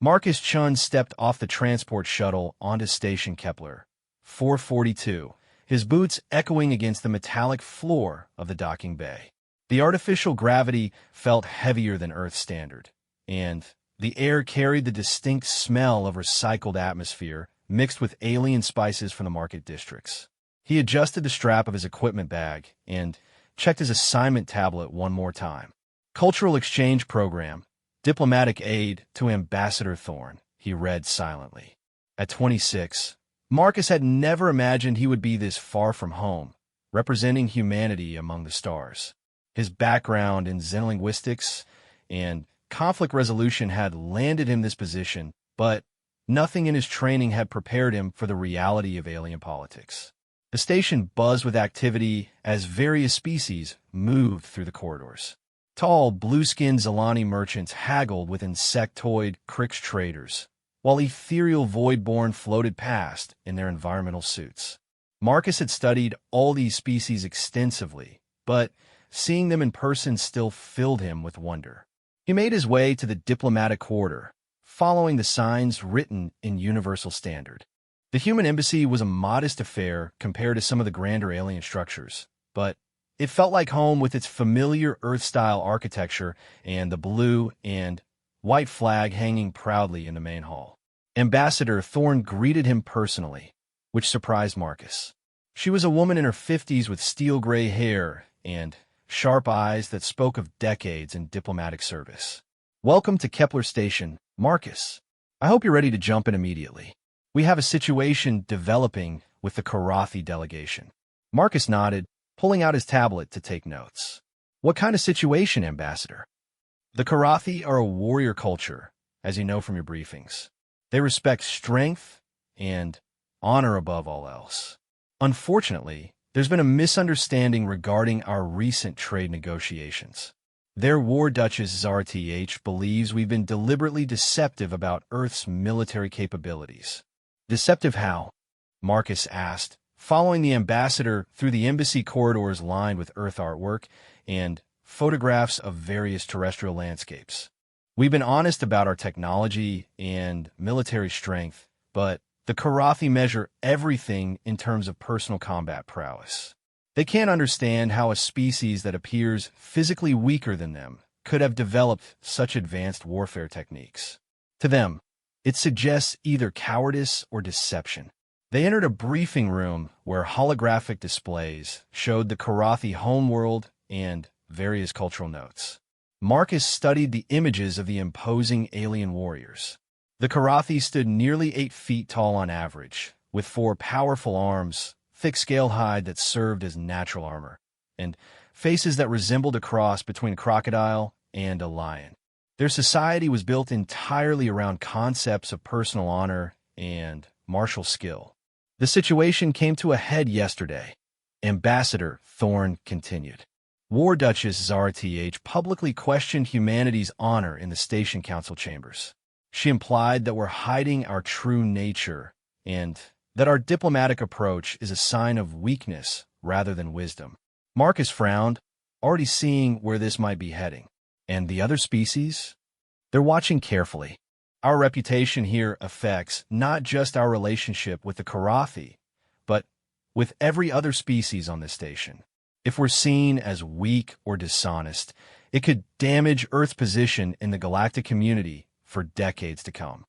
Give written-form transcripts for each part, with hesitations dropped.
Marcus Chun stepped off the transport shuttle onto Station Kepler 442, his boots echoing against the metallic floor of the docking bay. The artificial gravity felt heavier than Earth standard, and the air carried the distinct smell of recycled atmosphere mixed with alien spices from the market districts. He adjusted the strap of his equipment bag and checked his assignment tablet one more time. Cultural Exchange Program, Diplomatic Aid to Ambassador Thorne, he read silently. At 26, Marcus had never imagined he would be this far from home, representing humanity among the stars. His background in xenolinguistics and conflict resolution had landed him this position, but nothing in his training had prepared him for the reality of alien politics. The station buzzed with activity as various species moved through the corridors. Tall, blue-skinned Zilani merchants haggled with insectoid Krix traders, while ethereal Voidborn floated past in their environmental suits. Marcus had studied all these species extensively, but seeing them in person still filled him with wonder. He made his way to the diplomatic quarter, following the signs written in Universal Standard. The human embassy was a modest affair compared to some of the grander alien structures, but it felt like home with its familiar Earth-style architecture and the blue and white flag hanging proudly in the main hall. Ambassador Thorne greeted him personally, which surprised Marcus. She was a woman in her 50s with steel-gray hair and sharp eyes that spoke of decades in diplomatic service. "Welcome to Kepler Station, Marcus. I hope you're ready to jump in immediately. We have a situation developing with the Karathi delegation." Marcus nodded, pulling out his tablet to take notes. "What kind of situation, Ambassador?" "The Karathi are a warrior culture, as you know from your briefings. They respect strength and honor above all else. Unfortunately, there's been a misunderstanding regarding our recent trade negotiations. Their War Duchess Zarth believes we've been deliberately deceptive about Earth's military capabilities." "Deceptive how?" Marcus asked, following the ambassador through the embassy corridors lined with Earth artwork and photographs of various terrestrial landscapes. "We've been honest about our technology and military strength, but the Karathi measure everything in terms of personal combat prowess. They can't understand how a species that appears physically weaker than them could have developed such advanced warfare techniques. To them, it suggests either cowardice or deception." They entered a briefing room where holographic displays showed the Karathi homeworld and various cultural notes. Marcus studied the images of the imposing alien warriors. The Karathi stood nearly 8 feet tall on average, with 4 powerful arms, thick scale hide that served as natural armor, and faces that resembled a cross between a crocodile and a lion. Their society was built entirely around concepts of personal honor and martial skill. "The situation came to a head yesterday," Ambassador Thorne continued. "War Duchess Zarth publicly questioned humanity's honor in the Station Council chambers. She implied that we're hiding our true nature and that our diplomatic approach is a sign of weakness rather than wisdom." Marcus frowned, already seeing where this might be heading. "And the other species?" "They're watching carefully. Our reputation here affects not just our relationship with the Karathi, but with every other species on this station. If we're seen as weak or dishonest, it could damage Earth's position in the galactic community for decades to come."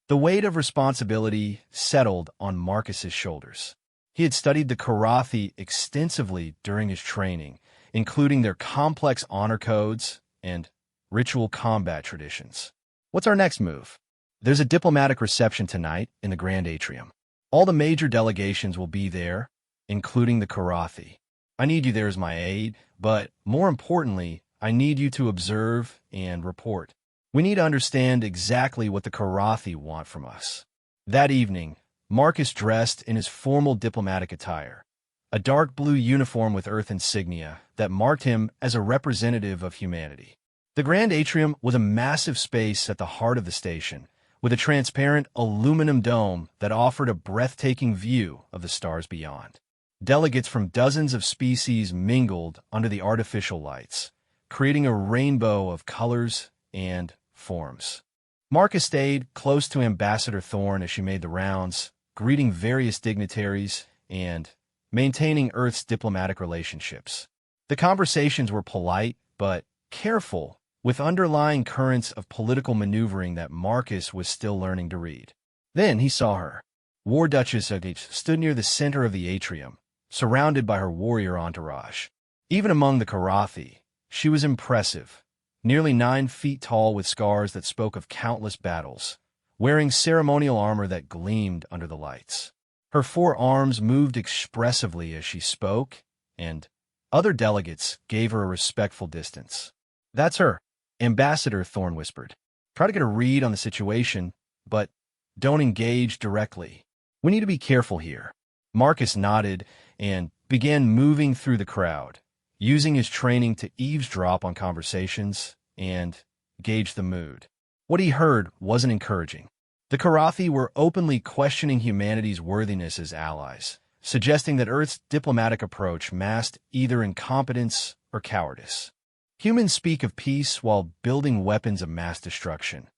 The weight of responsibility settled on Marcus's shoulders. He had studied the Karathi extensively during his training, including their complex honor codes and ritual combat traditions. "What's our next move?" "There's a diplomatic reception tonight in the Grand Atrium. All the major delegations will be there, including the Karathi. I need you there as my aide, but more importantly, I need you to observe and report. We need to understand exactly what the Karathi want from us." That evening, Marcus dressed in his formal diplomatic attire, a dark blue uniform with Earth insignia that marked him as a representative of humanity. The Grand Atrium was a massive space at the heart of the station, with a transparent aluminum dome that offered a breathtaking view of the stars beyond. Delegates from dozens of species mingled under the artificial lights, creating a rainbow of colors and forms. Marcus stayed close to Ambassador Thorn as she made the rounds, greeting various dignitaries and maintaining Earth's diplomatic relationships. The conversations were polite, but careful, with underlying currents of political maneuvering that Marcus was still learning to read. Then he saw her. War Duchess stood near the center of the atrium, surrounded by her warrior entourage. Even among the Karathi, she was impressive, nearly 9 feet tall with scars that spoke of countless battles, wearing ceremonial armor that gleamed under the lights. Her 4 arms moved expressively as she spoke, and other delegates gave her a respectful distance. "That's her," Ambassador Thorn whispered. "Try to get a read on the situation, but don't engage directly. We need to be careful here." Marcus nodded and began moving through the crowd, using his training to eavesdrop on conversations and gauge the mood. What he heard wasn't encouraging. The Karathi were openly questioning humanity's worthiness as allies, suggesting that Earth's diplomatic approach masked either incompetence or cowardice. Humans speak of peace while building weapons of mass destruction,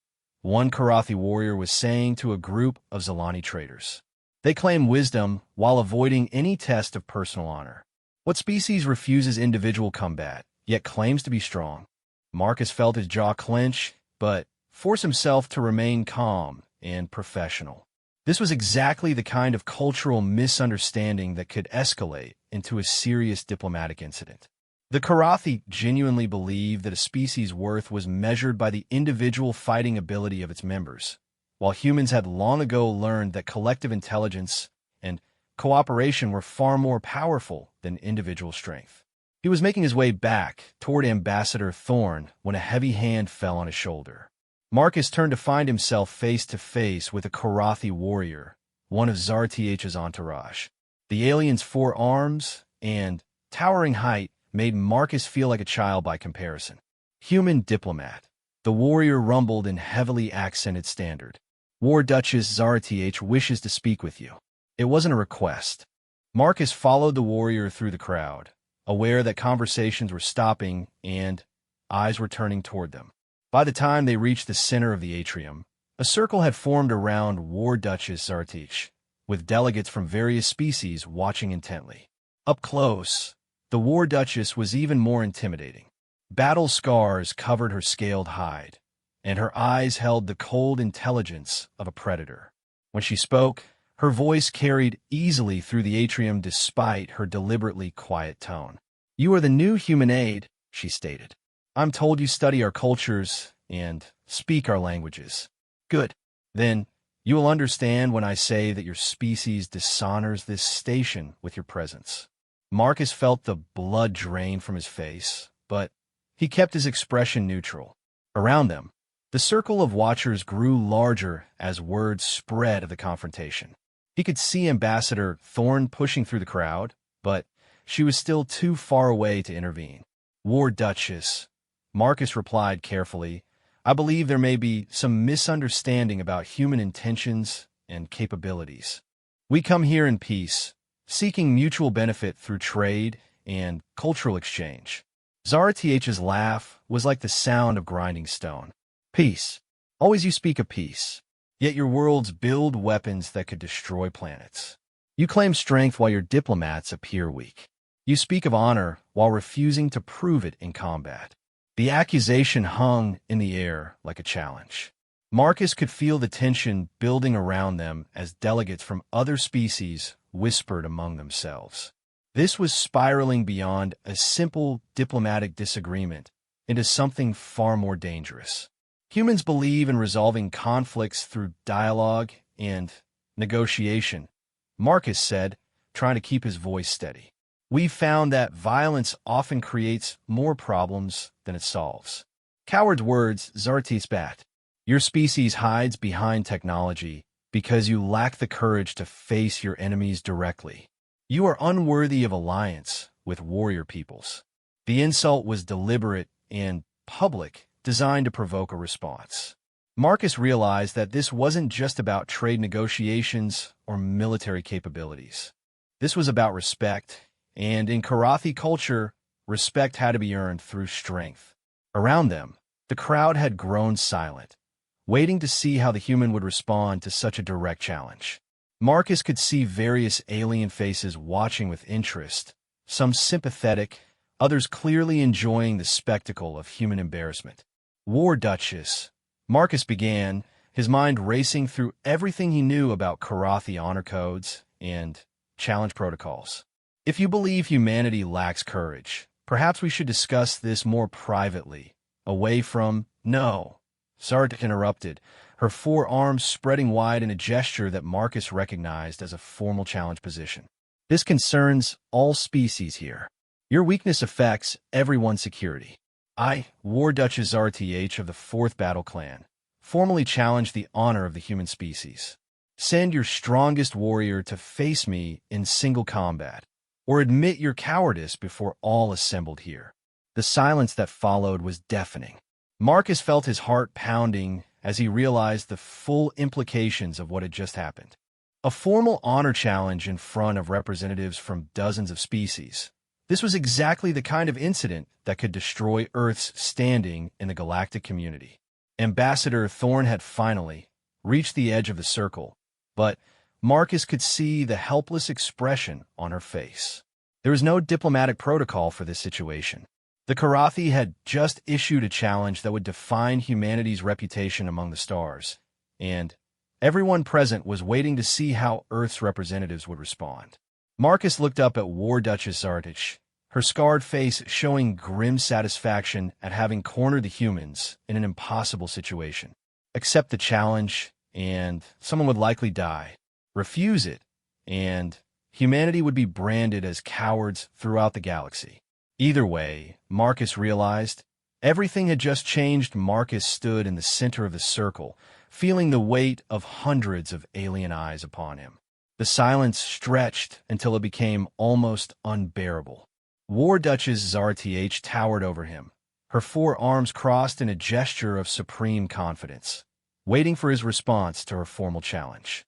one Karathi warrior was saying to a group of Zalani traders. They claim wisdom while avoiding any test of personal honor. What species refuses individual combat, yet claims to be strong? Marcus felt his jaw clench, but forced himself to remain calm and professional. This was exactly the kind of cultural misunderstanding that could escalate into a serious diplomatic incident. The Karathi genuinely believed that a species' worth was measured by the individual fighting ability of its members, while humans had long ago learned that collective intelligence and cooperation were far more powerful than individual strength. He was making his way back toward Ambassador Thorn when a heavy hand fell on his shoulder. Marcus turned to find himself face to face with a Karathi warrior, one of Zarth's entourage. The alien's 4 arms and towering height made Marcus feel like a child by comparison. "Human diplomat," the warrior rumbled in heavily accented standard. "War Duchess Zarth wishes to speak with you." It wasn't a request. Marcus followed the warrior through the crowd, aware that conversations were stopping and eyes were turning toward them. By the time they reached the center of the atrium, a circle had formed around War Duchess Zarth, with delegates from various species watching intently. Up close, the War Duchess was even more intimidating. Battle scars covered her scaled hide, and her eyes held the cold intelligence of a predator. When she spoke, her voice carried easily through the atrium despite her deliberately quiet tone. "You are the new human aide," she stated. "I'm told you study our cultures and speak our languages. Good. Then you will understand when I say that your species dishonors this station with your presence." Marcus felt the blood drain from his face, but he kept his expression neutral. Around them, the circle of watchers grew larger as word spread of the confrontation. He could see Ambassador Thorn pushing through the crowd, but she was still too far away to intervene. "War Duchess," Marcus replied carefully, "I believe there may be some misunderstanding about human intentions and capabilities. We come here in peace, seeking mutual benefit through trade and cultural exchange." Zarth's laugh was like the sound of grinding stone. "Peace. Always you speak of peace. Yet your worlds build weapons that could destroy planets. You claim strength while your diplomats appear weak. You speak of honor while refusing to prove it in combat." The accusation hung in the air like a challenge. Marcus could feel the tension building around them as delegates from other species whispered among themselves. This was spiraling beyond a simple diplomatic disagreement into something far more dangerous. Humans believe in resolving conflicts through dialogue and negotiation, Marcus said, trying to keep his voice steady. "We've found that violence often creates more problems than it solves." "Coward's words," Zarth spat. "Your species hides behind technology because you lack the courage to face your enemies directly. You are unworthy of alliance with warrior peoples." The insult was deliberate and public, designed to provoke a response. Marcus realized that this wasn't just about trade negotiations or military capabilities. This was about respect, and in Karathi culture, respect had to be earned through strength. Around them, the crowd had grown silent, waiting to see how the human would respond to such a direct challenge. Marcus could see various alien faces watching with interest, some sympathetic, others clearly enjoying the spectacle of human embarrassment. War Duchess. Marcus began, his mind racing through everything he knew about Karathi honor codes and challenge protocols. If you believe humanity lacks courage, perhaps we should discuss this more privately, away from— No. Zartek interrupted, her forearms spreading wide in a gesture that Marcus recognized as a formal challenge position. This concerns all species here. Your weakness affects everyone's security. I, War Duchess RTH of the 4th Battle Clan, formally challenge the honor of the human species. Send your strongest warrior to face me in single combat, or admit your cowardice before all assembled here. The silence that followed was deafening. Marcus felt his heart pounding as he realized the full implications of what had just happened. A formal honor challenge in front of representatives from dozens of species. This was exactly the kind of incident that could destroy Earth's standing in the galactic community. Ambassador Thorn had finally reached the edge of the circle, but Marcus could see the helpless expression on her face. There was no diplomatic protocol for this situation. The Karathi had just issued a challenge that would define humanity's reputation among the stars, and everyone present was waiting to see how Earth's representatives would respond. Marcus looked up at War Duchess Zartich, her scarred face showing grim satisfaction at having cornered the humans in an impossible situation. Accept the challenge, and someone would likely die. Refuse it, and humanity would be branded as cowards throughout the galaxy. Either way, Marcus realized, everything had just changed. Marcus stood in the center of the circle, feeling the weight of hundreds of alien eyes upon him. The silence stretched until it became almost unbearable. War Duchess Zarth towered over him, her 4 arms crossed in a gesture of supreme confidence, waiting for his response to her formal challenge.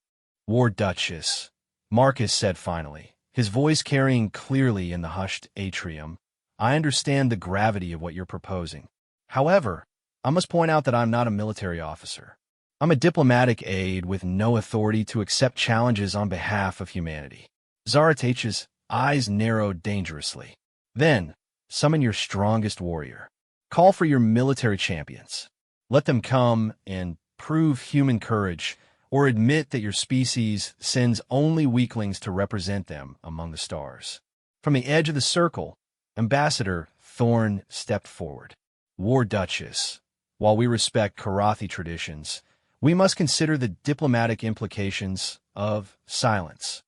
War Duchess, Marcus said finally, his voice carrying clearly in the hushed atrium, I understand the gravity of what you're proposing. However, I must point out that I'm not a military officer. I'm a diplomatic aide with no authority to accept challenges on behalf of humanity. Zartech's eyes narrowed dangerously. Then, summon your strongest warrior. Call for your military champions. Let them come and prove human courage, or admit that your species sends only weaklings to represent them among the stars. From the edge of the circle, Ambassador Thorn stepped forward. War Duchess, while we respect Karathi traditions, we must consider the diplomatic implications of silence.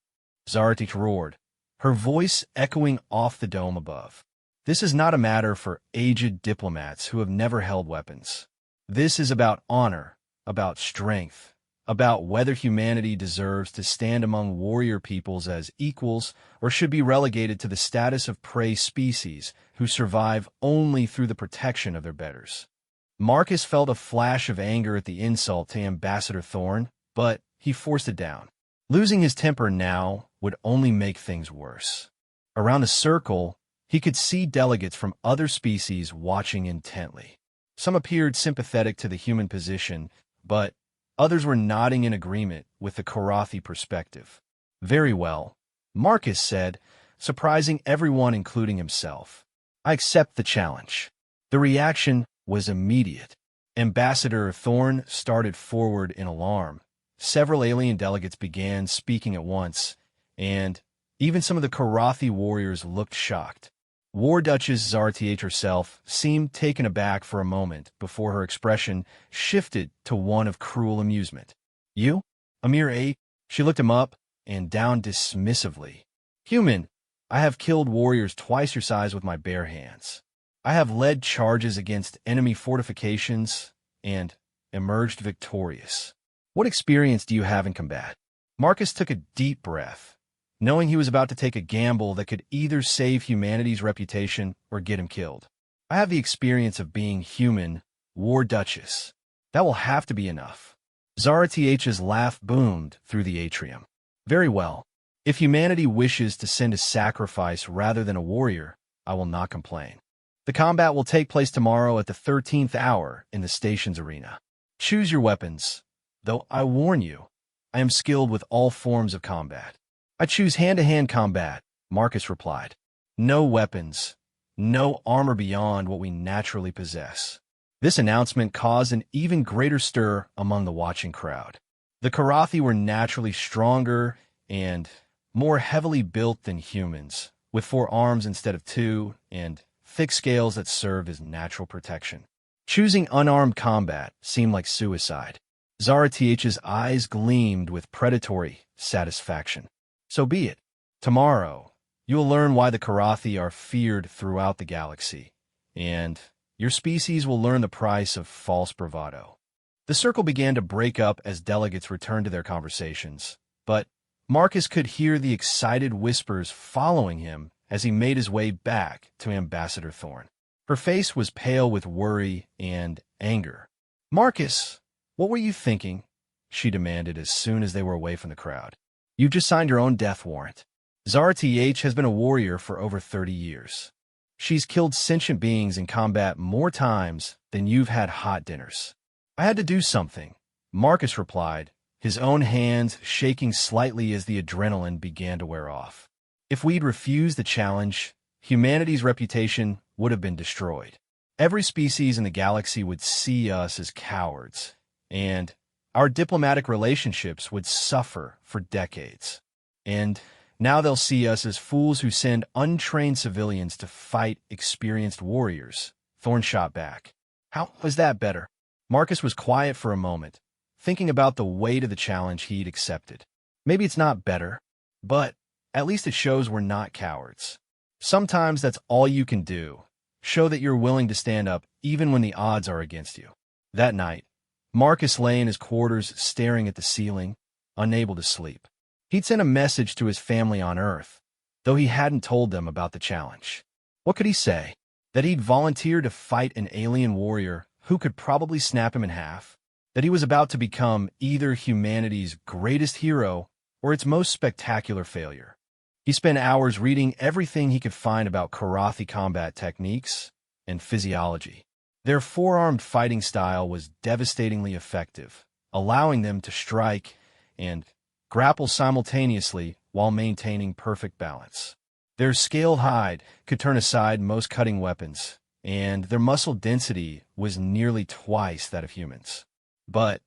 Zartich roared, her voice echoing off the dome above. This is not a matter for aged diplomats who have never held weapons. This is about honor, about strength, about whether humanity deserves to stand among warrior peoples as equals or should be relegated to the status of prey species who survive only through the protection of their betters. Marcus felt a flash of anger at the insult to Ambassador Thorn, but he forced it down. Losing his temper now would only make things worse. Around the circle, he could see delegates from other species watching intently. Some appeared sympathetic to the human position, but others were nodding in agreement with the Karathi perspective. Very well, Marcus said, surprising everyone including himself. I accept the challenge. The reaction was immediate. Ambassador Thorn started forward in alarm. Several alien delegates began speaking at once, and even some of the Karathi warriors looked shocked. War Duchess Zarth herself seemed taken aback for a moment before her expression shifted to one of cruel amusement. You? A mere ape? She looked him up and down dismissively. Human, I have killed warriors twice your size with my bare hands. I have led charges against enemy fortifications and emerged victorious. What experience do you have in combat? Marcus took a deep breath, knowing he was about to take a gamble that could either save humanity's reputation or get him killed. I have the experience of being human, War Duchess. That will have to be enough. Zarth's laugh boomed through the atrium. Very well. If humanity wishes to send a sacrifice rather than a warrior, I will not complain. The combat will take place tomorrow at the 13th hour in the station's arena. Choose your weapons, though I warn you, I am skilled with all forms of combat. I choose hand-to-hand combat, Marcus replied. No weapons, no armor beyond what we naturally possess. This announcement caused an even greater stir among the watching crowd. The Karathi were naturally stronger and more heavily built than humans, with 4 arms instead of 2 and thick scales that served as natural protection. Choosing unarmed combat seemed like suicide. Zarath's eyes gleamed with predatory satisfaction. So be it. Tomorrow, you will learn why the Karathi are feared throughout the galaxy, and your species will learn the price of false bravado. The circle began to break up as delegates returned to their conversations, but Marcus could hear the excited whispers following him as he made his way back to Ambassador Thorne. Her face was pale with worry and anger. "Marcus, what were you thinking?" she demanded as soon as they were away from the crowd. "You've just signed your own death warrant." Zarath has been a warrior for over 30 years. She's killed sentient beings in combat more times than you've had hot dinners. "I had to do something," Marcus replied, his own hands shaking slightly as the adrenaline began to wear off. "If we'd refused the challenge, humanity's reputation would have been destroyed. Every species in the galaxy would see us as cowards, and our diplomatic relationships would suffer for decades. And now they'll see us as fools who send untrained civilians to fight experienced warriors," Thorne shot back. "How was that better?" Marcus was quiet for a moment, thinking about the weight of the challenge he'd accepted. Maybe it's not better, but at least it shows we're not cowards. Sometimes that's all you can do. Show that you're willing to stand up even when the odds are against you. That night, Marcus lay in his quarters staring at the ceiling, unable to sleep. He'd sent a message to his family on Earth, though he hadn't told them about the challenge. What could he say? That he'd volunteered to fight an alien warrior who could probably snap him in half? That he was about to become either humanity's greatest hero or its most spectacular failure? He spent hours reading everything he could find about Karathi combat techniques and physiology. Their four-armed fighting style was devastatingly effective, allowing them to strike and grapple simultaneously while maintaining perfect balance. Their scaled hide could turn aside most cutting weapons, and their muscle density was nearly twice that of humans. But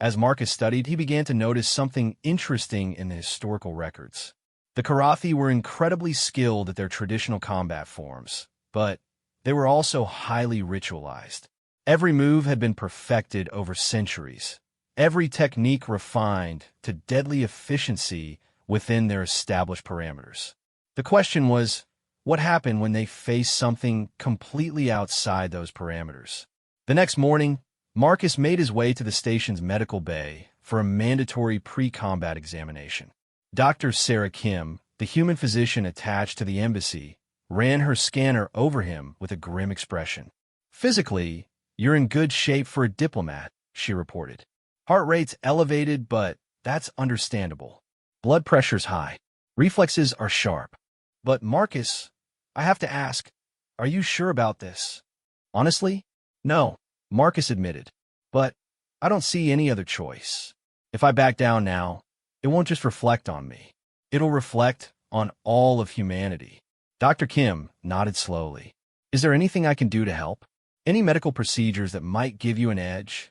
as Marcus studied, he began to notice something interesting in the historical records. The Karathi were incredibly skilled at their traditional combat forms, but they were also highly ritualized. Every move had been perfected over centuries, every technique refined to deadly efficiency within their established parameters. The question was, what happened when they faced something completely outside those parameters? The next morning, Marcus made his way to the station's medical bay for a mandatory pre-combat examination. Dr. Sarah Kim, the human physician attached to the embassy, ran her scanner over him with a grim expression. "Physically, you're in good shape for a diplomat," she reported. "Heart rate's elevated, but that's understandable. Blood pressure's high. Reflexes are sharp. But Marcus, I have to ask, are you sure about this?" "Honestly, no," Marcus admitted. "But I don't see any other choice. If I back down now, it won't just reflect on me. It'll reflect on all of humanity." Dr. Kim nodded slowly. "Is there anything I can do to help? Any medical procedures that might give you an edge?"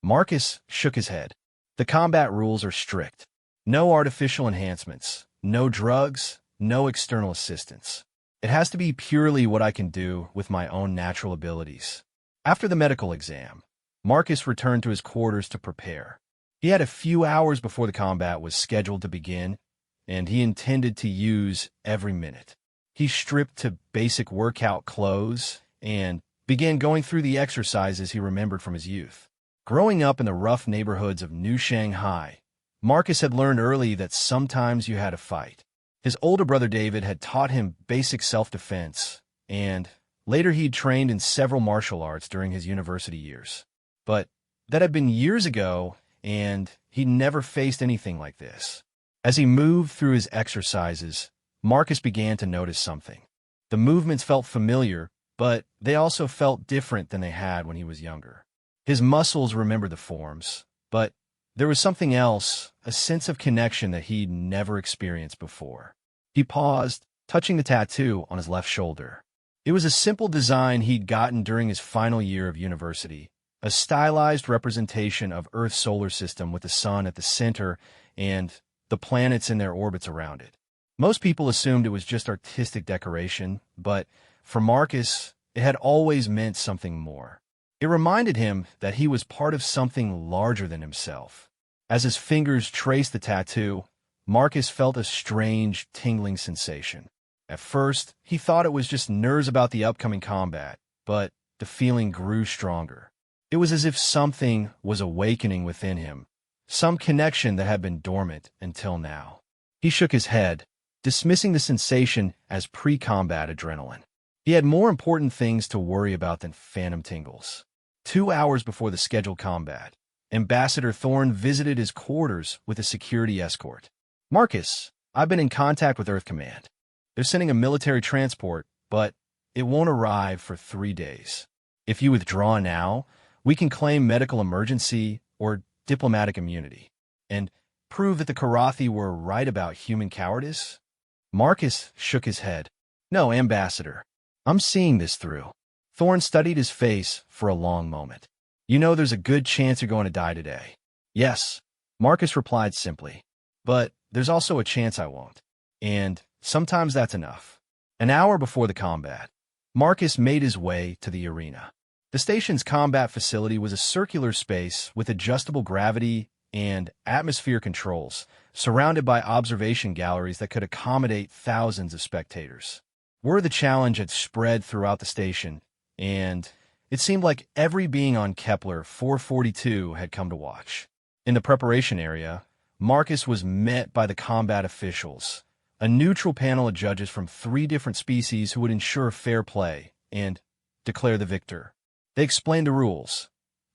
Marcus shook his head. "The combat rules are strict. No artificial enhancements, no drugs, no external assistance. It has to be purely what I can do with my own natural abilities." After the medical exam, Marcus returned to his quarters to prepare. He had a few hours before the combat was scheduled to begin, and he intended to use every minute. He stripped to basic workout clothes and began going through the exercises he remembered from his youth. Growing up in the rough neighborhoods of New Shanghai, Marcus had learned early that sometimes you had to fight. His older brother David had taught him basic self-defense, and later he'd trained in several martial arts during his university years. But that had been years ago, and he'd never faced anything like this. As he moved through his exercises, Marcus began to notice something. The movements felt familiar, but they also felt different than they had when he was younger. His muscles remembered the forms, but there was something else, a sense of connection that he'd never experienced before. He paused, touching the tattoo on his left shoulder. It was a simple design he'd gotten during his final year of university, a stylized representation of Earth's solar system with the sun at the center and the planets in their orbits around it. Most people assumed it was just artistic decoration, but for Marcus, it had always meant something more. It reminded him that he was part of something larger than himself. As his fingers traced the tattoo, Marcus felt a strange, tingling sensation. At first, he thought it was just nerves about the upcoming combat, but the feeling grew stronger. It was as if something was awakening within him, some connection that had been dormant until now. He shook his head, dismissing the sensation as pre-combat adrenaline. He had more important things to worry about than phantom tingles. 2 hours before the scheduled combat, Ambassador Thorne visited his quarters with a security escort. "Marcus, I've been in contact with Earth Command. They're sending a military transport, but it won't arrive for 3 days. If you withdraw now, we can claim medical emergency or diplomatic immunity, and prove that the Karathi were right about human cowardice." Marcus shook his head. "No, Ambassador. I'm seeing this through." Thorne studied his face for a long moment. "You know there's a good chance you're going to die today." "Yes," Marcus replied simply. "But there's also a chance I won't. And sometimes that's enough." An hour before the combat, Marcus made his way to the arena. The station's combat facility was a circular space with adjustable gravity and atmosphere controls, surrounded by observation galleries that could accommodate thousands of spectators. Word of the challenge had spread throughout the station, and it seemed like every being on Kepler 442 had come to watch. In the preparation area, Marcus was met by the combat officials, a neutral panel of judges from 3 different species who would ensure fair play and declare the victor. They explained the rules.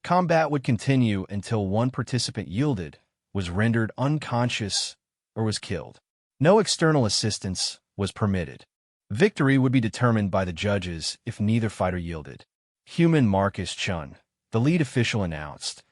Combat would continue until one participant yielded, was rendered unconscious, or was killed. No external assistance was permitted. Victory would be determined by the judges if neither fighter yielded. Human Marcus Chun, the lead official, announced,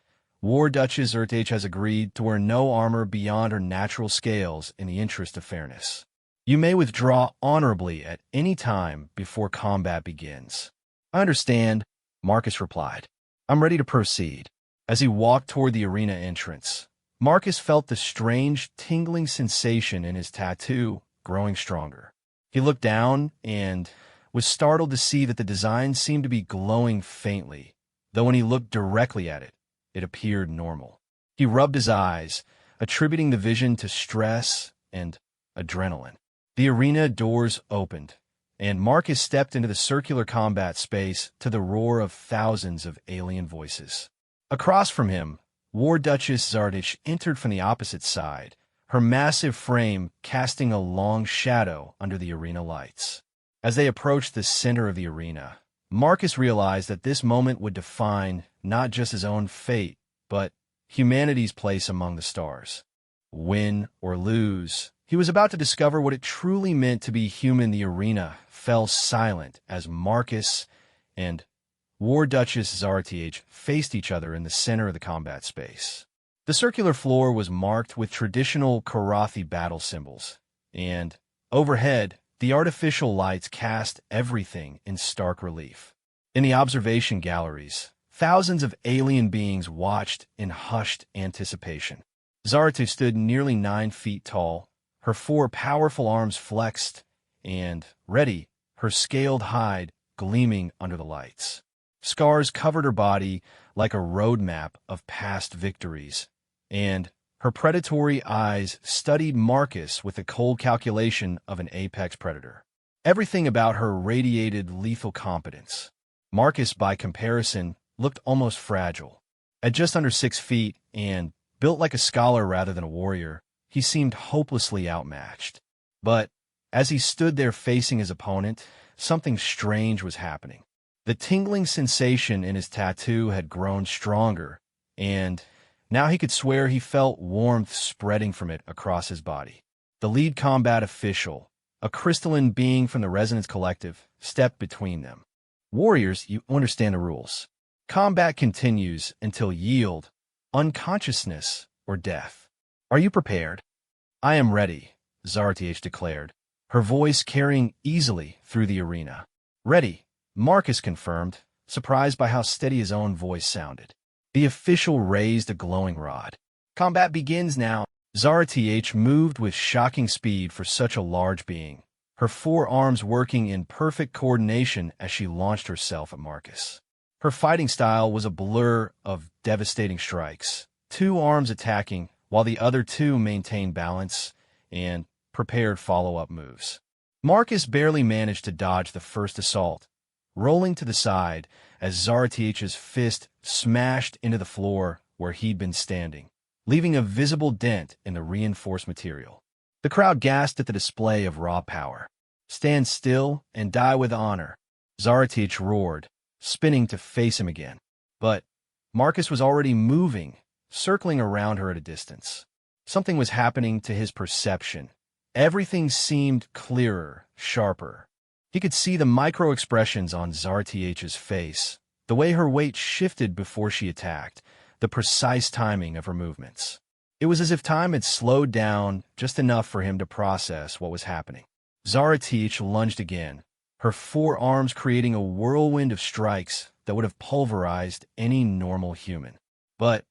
"War Duchess Urtach has agreed to wear no armor beyond her natural scales in the interest of fairness. You may withdraw honorably at any time before combat begins." "I understand," Marcus replied. "I'm ready to proceed." As he walked toward the arena entrance, Marcus felt the strange, tingling sensation in his tattoo growing stronger. He looked down and was startled to see that the design seemed to be glowing faintly, though when he looked directly at it, it appeared normal. He rubbed his eyes, attributing the vision to stress and adrenaline. The arena doors opened, and Marcus stepped into the circular combat space to the roar of thousands of alien voices. Across from him, War Duchess Zardich entered from the opposite side, her massive frame casting a long shadow under the arena lights. As they approached the center of the arena, Marcus realized that this moment would define not just his own fate, but humanity's place among the stars. Win or lose, he was about to discover what it truly meant to be human. The arena fell silent as Marcus and War Duchess Zartiage faced each other in the center of the combat space. The circular floor was marked with traditional Karathi battle symbols, and overhead, the artificial lights cast everything in stark relief. In the observation galleries, thousands of alien beings watched in hushed anticipation. Zartu stood nearly 9 feet tall, her 4 powerful arms flexed and ready, her scaled hide gleaming under the lights. Scars covered her body like a roadmap of past victories, and her predatory eyes studied Marcus with the cold calculation of an apex predator. Everything about her radiated lethal competence. Marcus, by comparison, looked almost fragile. At just under 6 feet and built like a scholar rather than a warrior, he seemed hopelessly outmatched. But as he stood there facing his opponent, something strange was happening. The tingling sensation in his tattoo had grown stronger, and now he could swear he felt warmth spreading from it across his body. The lead combat official, a crystalline being from the Resonance Collective, stepped between them. "Warriors, you understand the rules. Combat continues until yield, unconsciousness, or death. Are you prepared? I am ready, Zarth declared, her voice carrying easily through the arena. Ready, Marcus confirmed, surprised by how steady his own voice sounded. The official raised a glowing rod. Combat begins now. Zarth moved with shocking speed for such a large being, her forearms working in perfect coordination as she launched herself at Marcus. Her fighting style was a blur of devastating strikes, two arms attacking while the other two maintained balance and prepared follow-up moves. Marcus barely managed to dodge the first assault, rolling to the side as Zarth's fist smashed into the floor where he'd been standing, leaving a visible dent in the reinforced material. The crowd gasped at the display of raw power. "Stand still and die with honor," Zarth roared, spinning to face him again. But Marcus was already moving, circling around her at a distance. Something was happening to his perception. Everything seemed clearer, sharper. He could see the micro-expressions on Zarth's face, the way her weight shifted before she attacked, the precise timing of her movements. It was as if time had slowed down just enough for him to process what was happening. Zarth lunged again, her forearms creating a whirlwind of strikes that would have pulverized any normal human. But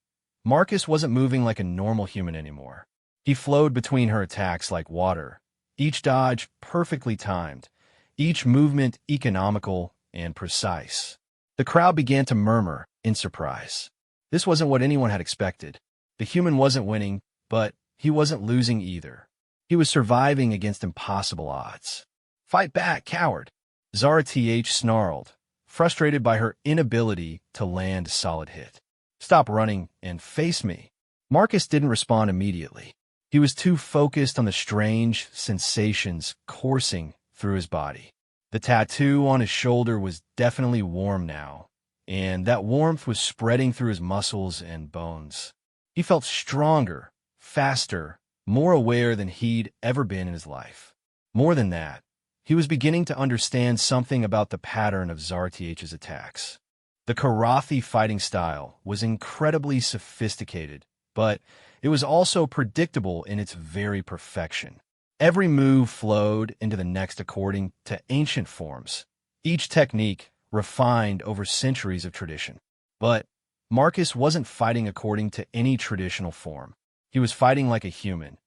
Marcus wasn't moving like a normal human anymore. He flowed between her attacks like water, each dodge perfectly timed, each movement economical and precise. The crowd began to murmur in surprise. This wasn't what anyone had expected. The human wasn't winning, but he wasn't losing either. He was surviving against impossible odds. "Fight back, coward!" Zarth snarled, frustrated by her inability to land a solid hit. "Stop running and face me." Marcus didn't respond immediately. He was too focused on the strange sensations coursing through his body. The tattoo on his shoulder was definitely warm now, and that warmth was spreading through his muscles and bones. He felt stronger, faster, more aware than he'd ever been in his life. More than that, he was beginning to understand something about the pattern of Zarth's attacks. The Karathi fighting style was incredibly sophisticated, but it was also predictable in its very perfection. Every move flowed into the next according to ancient forms, each technique refined over centuries of tradition. But Marcus wasn't fighting according to any traditional form. He was fighting like a human,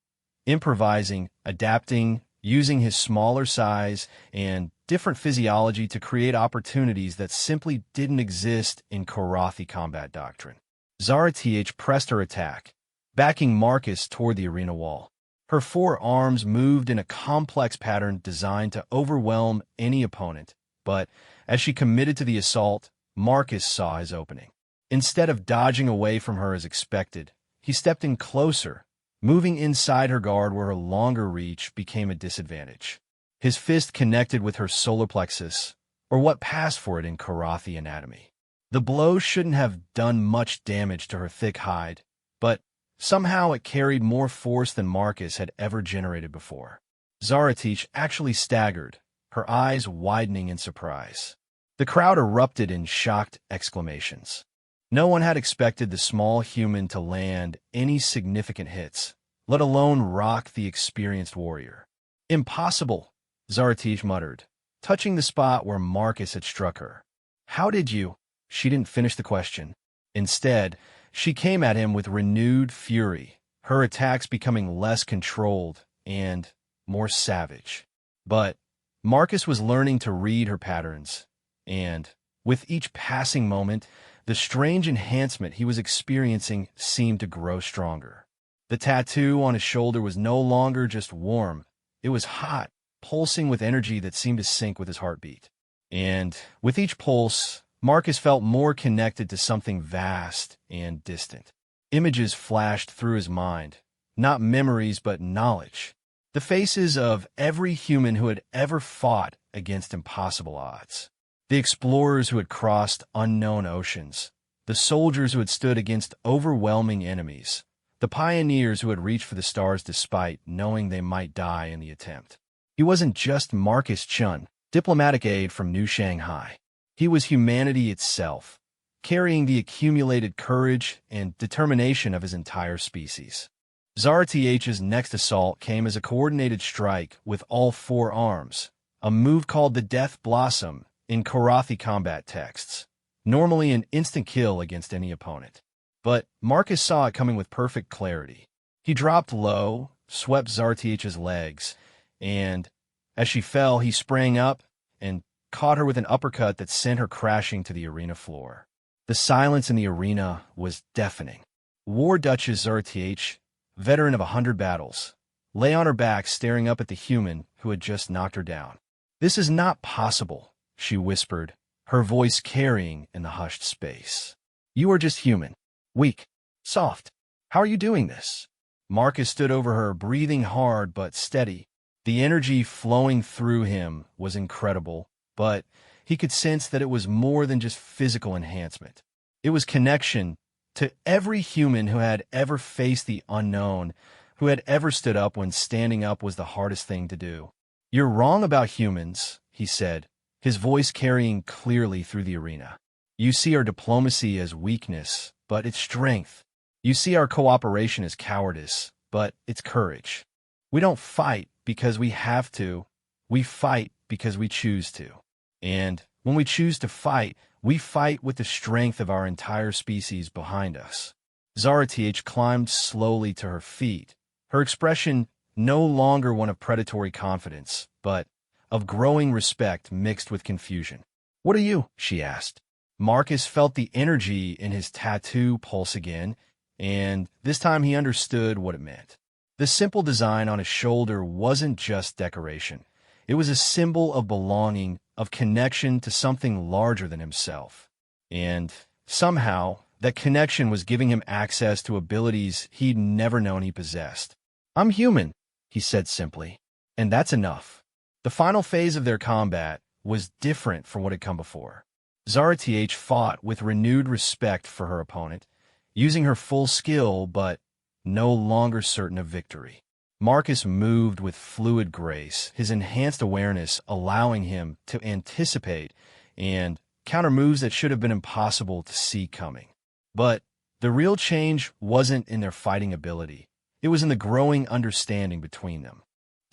improvising, adapting, using his smaller size and different physiology to create opportunities that simply didn't exist in Karathi combat doctrine. Zarth pressed her attack, backing Marcus toward the arena wall. Her forearms moved in a complex pattern designed to overwhelm any opponent, but as she committed to the assault, Marcus saw his opening. Instead of dodging away from her as expected, he stepped in closer, moving inside her guard where her longer reach became a disadvantage. His fist connected with her solar plexus, or what passed for it in Karathi anatomy. The blow shouldn't have done much damage to her thick hide, but somehow it carried more force than Marcus had ever generated before. Zarth actually staggered, her eyes widening in surprise. The crowd erupted in shocked exclamations. No one had expected the small human to land any significant hits, let alone rock the experienced warrior. "Impossible," Zarth muttered, touching the spot where Marcus had struck her. "How did you?" She didn't finish the question. Instead, she came at him with renewed fury, her attacks becoming less controlled and more savage. But Marcus was learning to read her patterns, and with each passing moment, the strange enhancement he was experiencing seemed to grow stronger. The tattoo on his shoulder was no longer just warm. It was hot, pulsing with energy that seemed to sync with his heartbeat. And with each pulse, Marcus felt more connected to something vast and distant. Images flashed through his mind, not memories but knowledge. The faces of every human who had ever fought against impossible odds. The explorers who had crossed unknown oceans, the soldiers who had stood against overwhelming enemies, the pioneers who had reached for the stars despite knowing they might die in the attempt. He wasn't just Marcus Chun, diplomatic aide from New Shanghai. He was humanity itself, carrying the accumulated courage and determination of his entire species. Zarth's next assault came as a coordinated strike with all four arms, a move called the Death Blossom in Korathi combat texts, normally an instant kill against any opponent. But Marcus saw it coming with perfect clarity. He dropped low, swept Zarth's legs, and as she fell, he sprang up and caught her with an uppercut that sent her crashing to the arena floor. The silence in the arena was deafening. War Duchess Zarth, veteran of 100 battles, lay on her back staring up at the human who had just knocked her down. "This is not possible," she whispered, her voice carrying in the hushed space. "You are just human. Weak. Soft. How are you doing this?" Marcus stood over her, breathing hard but steady. The energy flowing through him was incredible, but he could sense that it was more than just physical enhancement. It was connection to every human who had ever faced the unknown, who had ever stood up when standing up was the hardest thing to do. "You're wrong about humans," he said, his voice carrying clearly through the arena. "You see our diplomacy as weakness, but it's strength. You see our cooperation as cowardice, but it's courage. We don't fight because we have to. We fight because we choose to. And when we choose to fight, we fight with the strength of our entire species behind us." Zarth climbed slowly to her feet, her expression no longer one of predatory confidence, but of growing respect mixed with confusion. "What are you?" she asked. Marcus felt the energy in his tattoo pulse again, and this time he understood what it meant. The simple design on his shoulder wasn't just decoration. It was a symbol of belonging, of connection to something larger than himself. And somehow, that connection was giving him access to abilities he'd never known he possessed. "I'm human," he said simply, "and that's enough." The final phase of their combat was different from what had come before. Zarth fought with renewed respect for her opponent, using her full skill but no longer certain of victory. Marcus moved with fluid grace, his enhanced awareness allowing him to anticipate and counter moves that should have been impossible to see coming. But the real change wasn't in their fighting ability. It was in the growing understanding between them.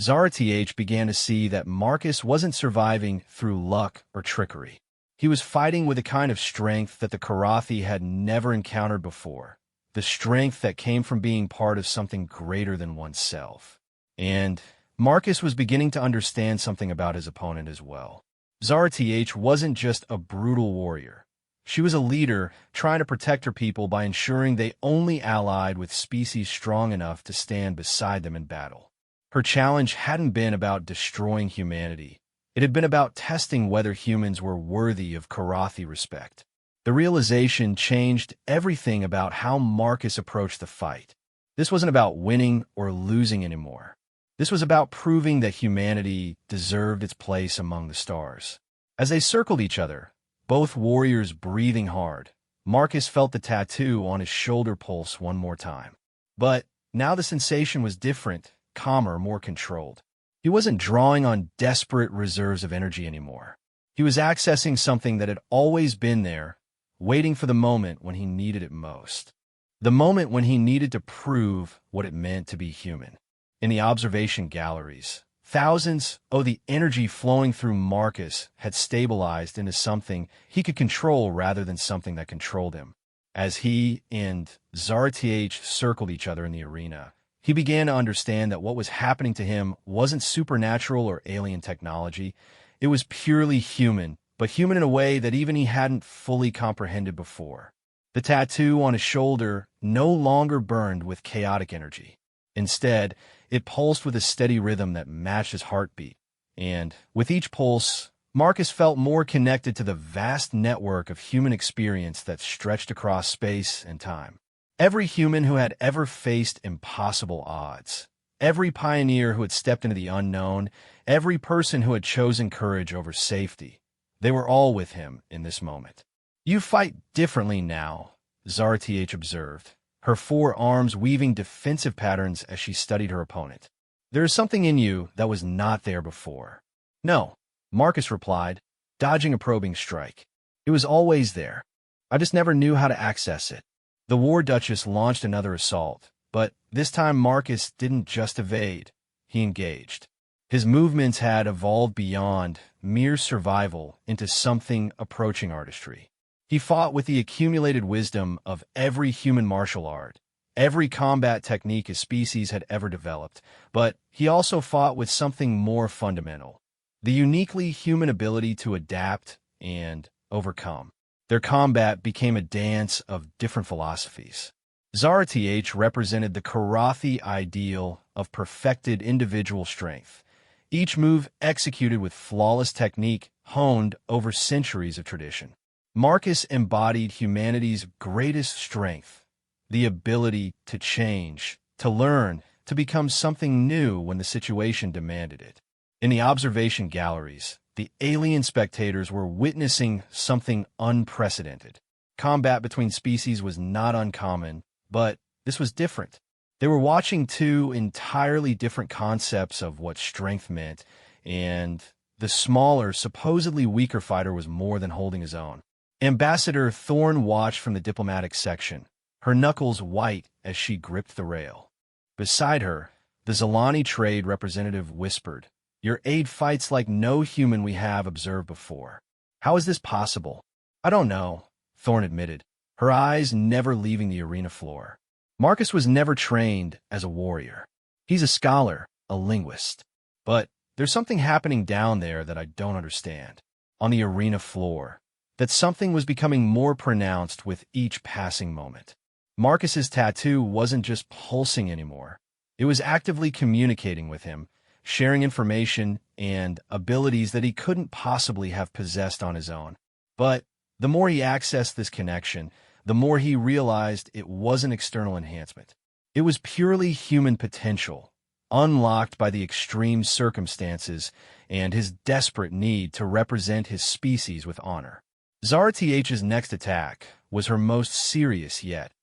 Zarth began to see that Marcus wasn't surviving through luck or trickery. He was fighting with a kind of strength that the Korathi had never encountered before. The strength that came from being part of something greater than oneself. And Marcus was beginning to understand something about his opponent as well. Zarth wasn't just a brutal warrior. She was a leader trying to protect her people by ensuring they only allied with species strong enough to stand beside them in battle. Her challenge hadn't been about destroying humanity. It had been about testing whether humans were worthy of Korathi respect. The realization changed everything about how Marcus approached the fight. This wasn't about winning or losing anymore. This was about proving that humanity deserved its place among the stars. As they circled each other, both warriors breathing hard, Marcus felt the tattoo on his shoulder pulse one more time. But now the sensation was different, calmer, more controlled. He wasn't drawing on desperate reserves of energy anymore. He was accessing something that had always been there, waiting for the moment when he needed it most. The moment when he needed to prove what it meant to be human. In the observation galleries, the energy flowing through Marcus had stabilized into something he could control rather than something that controlled him. As he and Zarth circled each other in the arena, he began to understand that what was happening to him wasn't supernatural or alien technology. It was purely human, but human in a way that even he hadn't fully comprehended before. The tattoo on his shoulder no longer burned with chaotic energy. Instead, it pulsed with a steady rhythm that matched his heartbeat. And with each pulse, Marcus felt more connected to the vast network of human experience that stretched across space and time. Every human who had ever faced impossible odds, every pioneer who had stepped into the unknown, every person who had chosen courage over safety, they were all with him in this moment. "You fight differently now," Zarth observed, her four arms weaving defensive patterns as she studied her opponent. "There is something in you that was not there before." "No," Marcus replied, dodging a probing strike. "It was always there. I just never knew how to access it. The War Duchess launched another assault, but this time Marcus didn't just evade, he engaged. His movements had evolved beyond mere survival into something approaching artistry. He fought with the accumulated wisdom of every human martial art, every combat technique his species had ever developed, but he also fought with something more fundamental, the uniquely human ability to adapt and overcome. Their combat became a dance of different philosophies. Zara Th represented the Karathi ideal of perfected individual strength, each move executed with flawless technique honed over centuries of tradition. Marcus embodied humanity's greatest strength, the ability to change, to learn, to become something new when the situation demanded it. In the observation galleries, the alien spectators were witnessing something unprecedented. Combat between species was not uncommon, but this was different. They were watching two entirely different concepts of what strength meant, and the smaller, supposedly weaker fighter was more than holding his own. Ambassador Thorne watched from the diplomatic section, her knuckles white as she gripped the rail. Beside her, the Zalani trade representative whispered, "Your aide fights like no human we have observed before. How is this possible?" "I don't know," Thorne admitted, her eyes never leaving the arena floor. Marcus was never trained as a warrior. He's a scholar, a linguist. But there's something happening down there that I don't understand. On the arena floor, that something was becoming more pronounced with each passing moment. Marcus's tattoo wasn't just pulsing anymore. It was actively communicating with him, sharing information and abilities that he couldn't possibly have possessed on his own. But the more he accessed this connection, the more he realized it wasn't external enhancement. It was purely human potential, unlocked by the extreme circumstances and his desperate need to represent his species with honor. Zara Th's next attack was her most serious yet,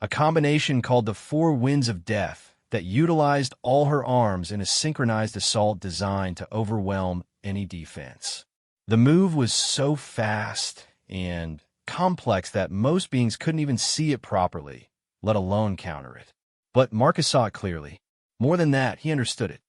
a combination called the Four Winds of Death that utilized all her arms in a synchronized assault designed to overwhelm any defense. The move was so fast and complex that most beings couldn't even see it properly, let alone counter it. But Marcus saw it clearly. More than that, he understood it.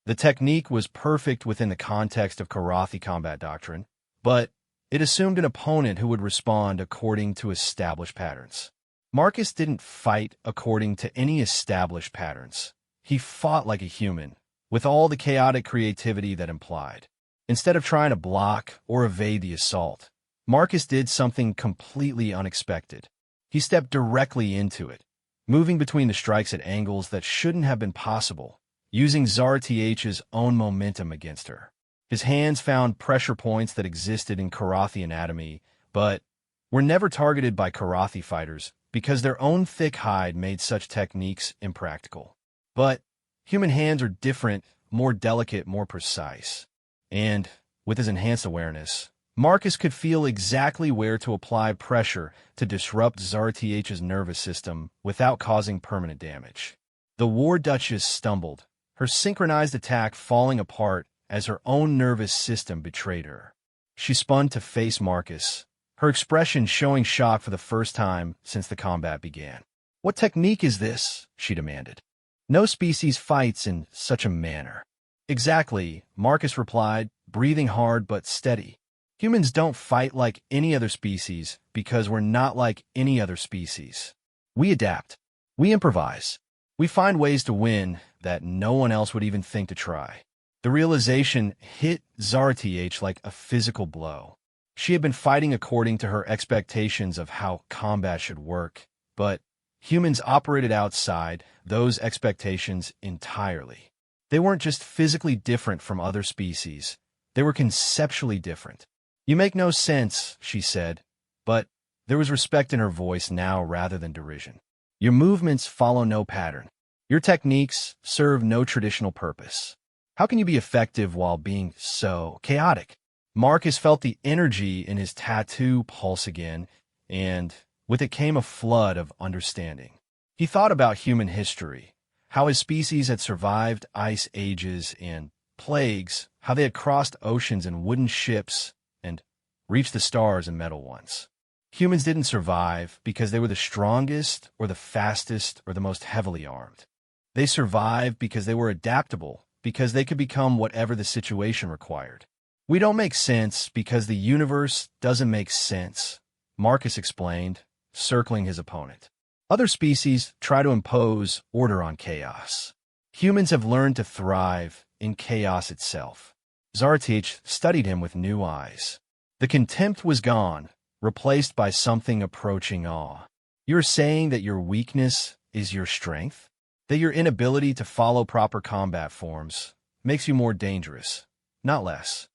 The technique was perfect within the context of Karathi combat doctrine, but it assumed an opponent who would respond according to established patterns. Marcus didn't fight according to any established patterns. He fought like a human, with all the chaotic creativity that implied. Instead of trying to block or evade the assault, Marcus did something completely unexpected. He stepped directly into it, moving between the strikes at angles that shouldn't have been possible, using Zara Th's own momentum against her. His hands found pressure points that existed in Karathi anatomy, but were never targeted by Karathi fighters because their own thick hide made such techniques impractical. But human hands are different, more delicate, more precise. And with his enhanced awareness, Marcus could feel exactly where to apply pressure to disrupt Zara Th's nervous system without causing permanent damage. The War Duchess stumbled, her synchronized attack falling apart as her own nervous system betrayed her. She spun to face Marcus, her expression showing shock for the first time since the combat began. "What technique is this?" she demanded. "No species fights in such a manner." "Exactly," Marcus replied, breathing hard but steady. "Humans don't fight like any other species because we're not like any other species. We adapt. We improvise. We find ways to win that no one else would even think to try." The realization hit Zara Th like a physical blow. She had been fighting according to her expectations of how combat should work, but humans operated outside those expectations entirely. They weren't just physically different from other species, they were conceptually different. "You make no sense," she said, but there was respect in her voice now rather than derision. "Your movements follow no pattern. Your techniques serve no traditional purpose. How can you be effective while being so chaotic?" Marcus felt the energy in his tattoo pulse again, and with it came a flood of understanding. He thought about human history, how his species had survived ice ages and plagues, how they had crossed oceans in wooden ships and reached the stars in metal ones. Humans didn't survive because they were the strongest or the fastest or the most heavily armed. They survived because they were adaptable, because they could become whatever the situation required. We don't make sense because the universe doesn't make sense, Marcus explained, circling his opponent. Other species try to impose order on chaos. Humans have learned to thrive in chaos itself. Zartich studied him with new eyes. The contempt was gone, replaced by something approaching awe. You're saying that your weakness is your strength? That your inability to follow proper combat forms makes you more dangerous, not less.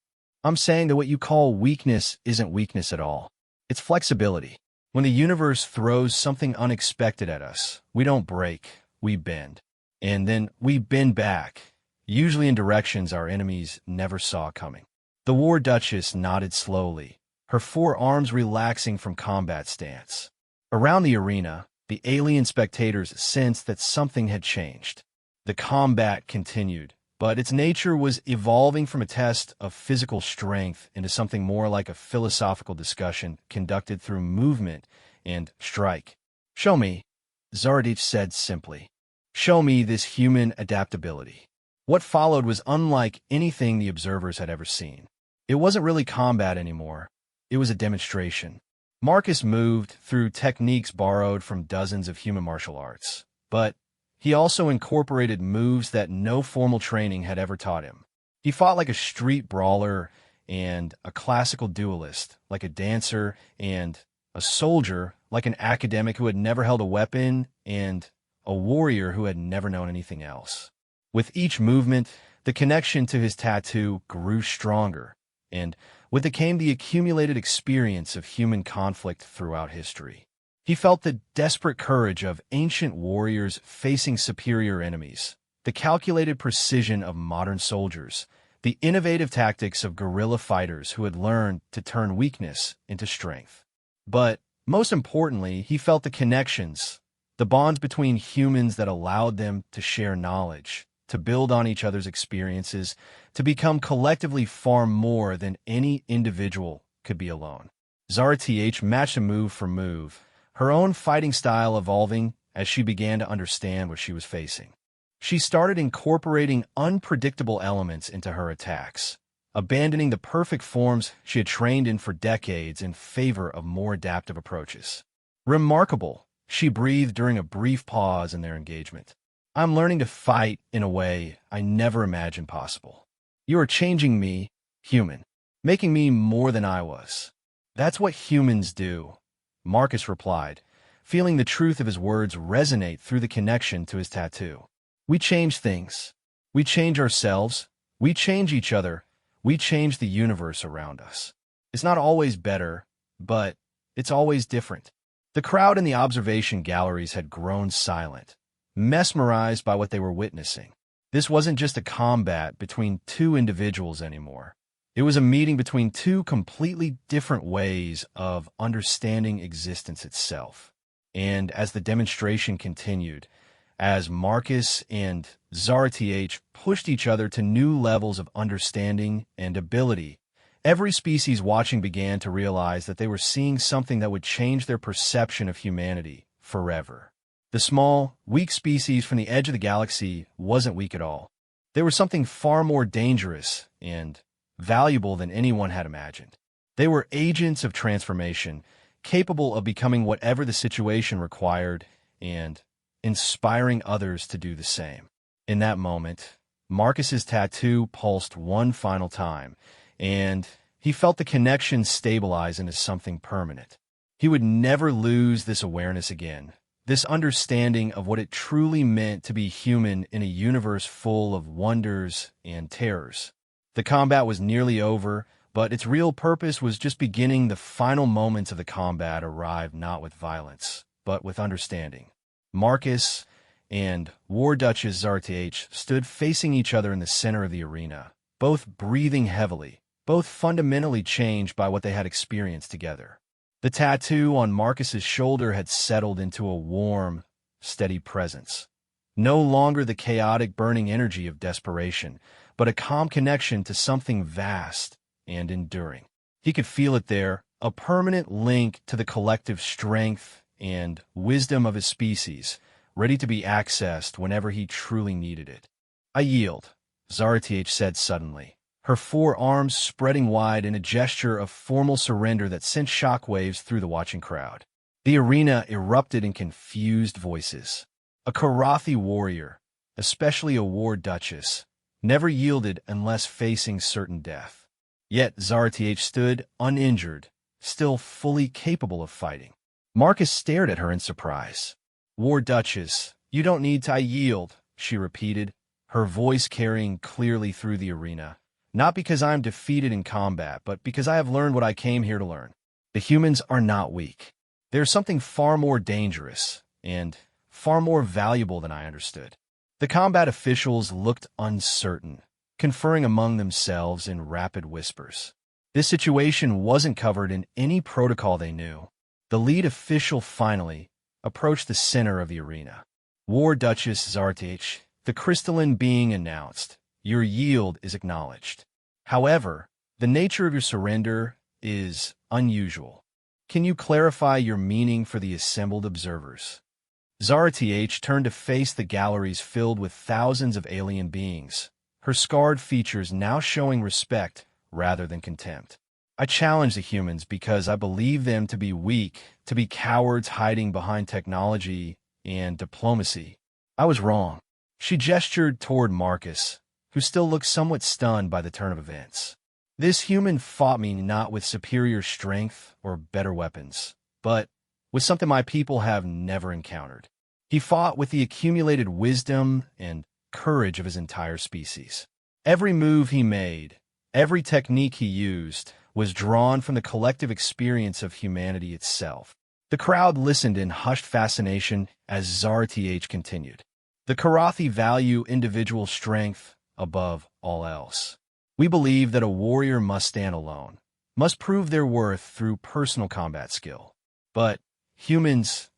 I'm saying that what you call weakness isn't weakness at all. It's flexibility. When the universe throws something unexpected at us, we don't break, we bend. And then we bend back, usually in directions our enemies never saw coming. The War Duchess nodded slowly, her forearms relaxing from combat stance. Around the arena, the alien spectators sensed that something had changed. The combat continued, but its nature was evolving from a test of physical strength into something more like a philosophical discussion conducted through movement and strike. "Show me," Zardich said simply. "Show me this human adaptability." What followed was unlike anything the observers had ever seen. It wasn't really combat anymore. It was a demonstration. Marcus moved through techniques borrowed from dozens of human martial arts, but he also incorporated moves that no formal training had ever taught him. He fought like a street brawler and a classical duelist, like a dancer and a soldier, like an academic who had never held a weapon and a warrior who had never known anything else. With each movement, the connection to his tattoo grew stronger, and with it came the accumulated experience of human conflict throughout history. He felt the desperate courage of ancient warriors facing superior enemies, the calculated precision of modern soldiers, the innovative tactics of guerrilla fighters who had learned to turn weakness into strength. But most importantly, he felt the connections, the bonds between humans that allowed them to share knowledge, to build on each other's experiences, to become collectively far more than any individual could be alone. Zarth matched him move for move, her own fighting style evolving as she began to understand what she was facing. She started incorporating unpredictable elements into her attacks, abandoning the perfect forms she had trained in for decades in favor of more adaptive approaches. "Remarkable," she breathed during a brief pause in their engagement. "I'm learning to fight in a way I never imagined possible. You are changing me, human, making me more than I was." "That's what humans do," Marcus replied, feeling the truth of his words resonate through the connection to his tattoo. "We change things. We change ourselves. We change each other. We change the universe around us. It's not always better, but it's always different." The crowd in the observation galleries had grown silent, mesmerized by what they were witnessing. This wasn't just a combat between two individuals anymore. It was a meeting between two completely different ways of understanding existence itself. And as the demonstration continued, as Marcus and Zarth pushed each other to new levels of understanding and ability, every species watching began to realize that they were seeing something that would change their perception of humanity forever. The small, weak species from the edge of the galaxy wasn't weak at all. They were something far more dangerous and valuable than anyone had imagined. They were agents of transformation, capable of becoming whatever the situation required and inspiring others to do the same. In that moment, Marcus's tattoo pulsed one final time, and he felt the connection stabilize into something permanent. He would never lose this awareness again, this understanding of what it truly meant to be human in a universe full of wonders and terrors. The combat was nearly over, but its real purpose was just beginning. The final moments of the combat arrived not with violence, but with understanding. Marcus and War Duchess Zarth stood facing each other in the center of the arena, both breathing heavily, both fundamentally changed by what they had experienced together. The tattoo on Marcus's shoulder had settled into a warm, steady presence. No longer the chaotic, burning energy of desperation, but a calm connection to something vast and enduring. He could feel it there, a permanent link to the collective strength and wisdom of his species, ready to be accessed whenever he truly needed it. "I yield," Zarth said suddenly, her forearms spreading wide in a gesture of formal surrender that sent shockwaves through the watching crowd. The arena erupted in confused voices. A Karathi warrior, especially a war duchess, never yielded unless facing certain death. Yet Zarth stood uninjured, still fully capable of fighting. Marcus stared at her in surprise. "War Duchess, you don't need to yield," she repeated, her voice carrying clearly through the arena. "Not because I am defeated in combat, but because I have learned what I came here to learn. The humans are not weak. There's something far more dangerous and far more valuable than I understood." The combat officials looked uncertain, conferring among themselves in rapid whispers. This situation wasn't covered in any protocol they knew. The lead official finally approached the center of the arena. "War Duchess Zarth, the crystalline being announced. Your yield is acknowledged. However, the nature of your surrender is unusual. Can you clarify your meaning for the assembled observers?" Zarth turned to face the galleries filled with thousands of alien beings, her scarred features now showing respect rather than contempt. "I challenge the humans because I believe them to be weak, to be cowards hiding behind technology and diplomacy. I was wrong." She gestured toward Marcus, who still looked somewhat stunned by the turn of events. "This human fought me not with superior strength or better weapons, but with something my people have never encountered. He fought with the accumulated wisdom and courage of his entire species. Every move he made, every technique he used, was drawn from the collective experience of humanity itself." The crowd listened in hushed fascination as Zarth continued. "The Karathi value individual strength above all else. We believe that a warrior must stand alone, must prove their worth through personal combat skill. But humans